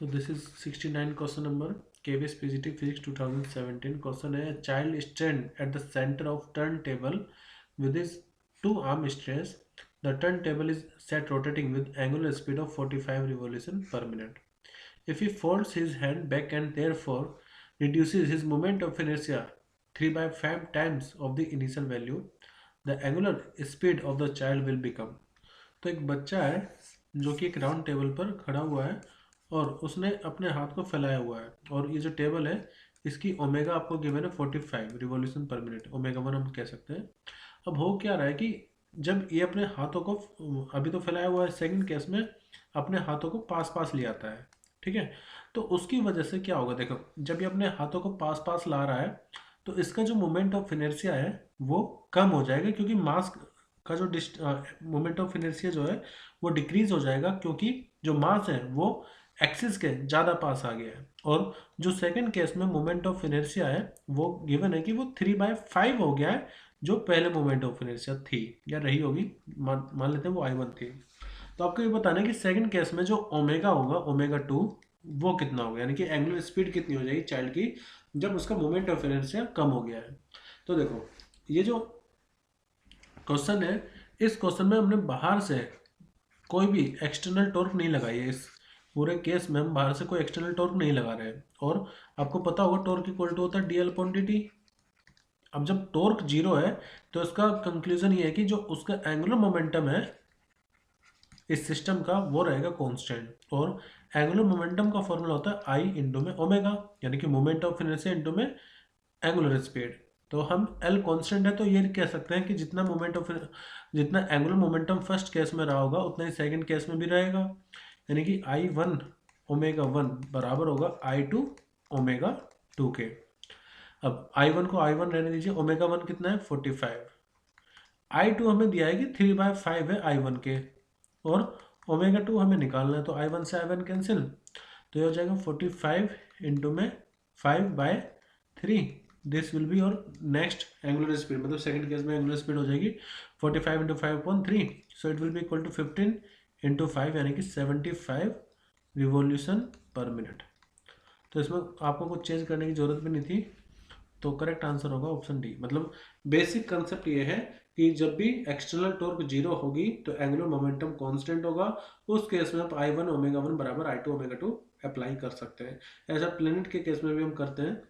So this is 69 question number KBS PGT Physics 2017. Question है, a child stand at the center of turntable with his two arm stress. The turntable is set rotating with angular speed of 45 revolution per minute. If he folds his hand back and therefore reduces his moment of inertia 3 by 5 times of the initial value, the angular speed of the child will become. तो एक बच्चा है जो कि एक round table पर खड़ा हुआ है और उसने अपने हाथ को फैलाया हुआ है, और ये जो टेबल है इसकी ओमेगा आपको गिवन है 45 रिवॉल्यूशन पर मिनट, ओमेगा 1 हम कह सकते हैं। अब हो क्या रहा है कि जब ये अपने हाथों को अभी तो फैलाया हुआ है, सेकंड केस में अपने हाथों को पास पास ले आता है, ठीक है। तो उसकी वजह से क्या होगा, देखो जब ये अपने हाथों को पास पास ला रहा है तो इसका जो मोमेंट ऑफ इनर्शिया है वो कम हो जाएगा, क्योंकि मास का जो मोमेंट ऑफ इनर्शिया जो है वो डिक्रीज हो जाएगा, क्योंकि जो मास है वो एक्सिस के ज़्यादा पास आ गया है। और जो सेकंड केस में मोमेंट ऑफ इनर्शिया है वो गिवन है कि वो 3/5 हो गया है, जो पहले मोमेंट ऑफ इनर्शिया थी या रही होगी, मान लेते हैं वो I1 थी। तो आपको ये बताना है कि सेकंड केस में जो ओमेगा होगा, ओमेगा 2, वो कितना होगा, यानी कि एंगुलर स्पीड कितनी हो जाएगी चाइल्ड की जब उसका मोमेंट ऑफ इनर्शिया कम हो गया है। तो देखो ये जो क्वेश्चन है, इस क्वेश्चन में हमने बाहर से कोई भी एक्सटर्नल टॉर्क नहीं लगाई है। इस पूरे केस में हम बाहर से कोई एक्सटर्नल टॉर्क नहीं लगा रहे हैं, और आपको पता होगा टॉर्क इक्वल टू होता है dl/dt। अब जब टॉर्क जीरो है तो इसका कंक्लूजन ये है कि जो उसका एंगुलर मोमेंटम है इस सिस्टम का वो रहेगा कांस्टेंट, और एंगुलर मोमेंटम का फॉर्मूला होता है आई इंटू में ओमेगा, यानी कि मोमेंट ऑफ इनर्शिया इंटू में एंगुलर स्पीड। तो हम एल कांस्टेंट है तो ये कह सकते हैं कि जितना एंगुलर मोमेंटम फर्स्ट केस में रहा होगा उतना ही सेकंड केस में भी रहेगा, यानी कि I1 ओमेगा 1 बराबर होगा I2 ओमेगा 2 के। अब I1 को I1 रहने दीजिए, ओमेगा 1 कितना है 45, I2 हमें दिया है कि 3/5 है I1 के, और ओमेगा 2 हमें निकालना है, तो I1 से I1 कैंसिल, तो ये हो जाएगा 45 इंटू में 5/3। दिस विल बी और नेक्स्ट एंगुलर स्पीड, मतलब सेकंड केस में एंगुलर स्पीड हो जाएगी 45 into 5/3, so it will be equal to 15 into 5, यानी कि 75 रिवॉल्यूशन पर मिनट। तो इसमें आपको कुछ चेंज करने की जरूरत भी नहीं थी, तो करेक्ट आंसर होगा ऑप्शन डी। मतलब बेसिक कंसेप्ट ये है कि जब भी एक्सटर्नल टॉर्क जीरो होगी तो एंगुलर मोमेंटम कांस्टेंट होगा, उस केस में आप I1 ओमेगा 1 बराबर I2 ओमेगा 2 अप्लाई कर सकते हैं। ऐसा प्लेनेट के केस में भी हम करते हैं,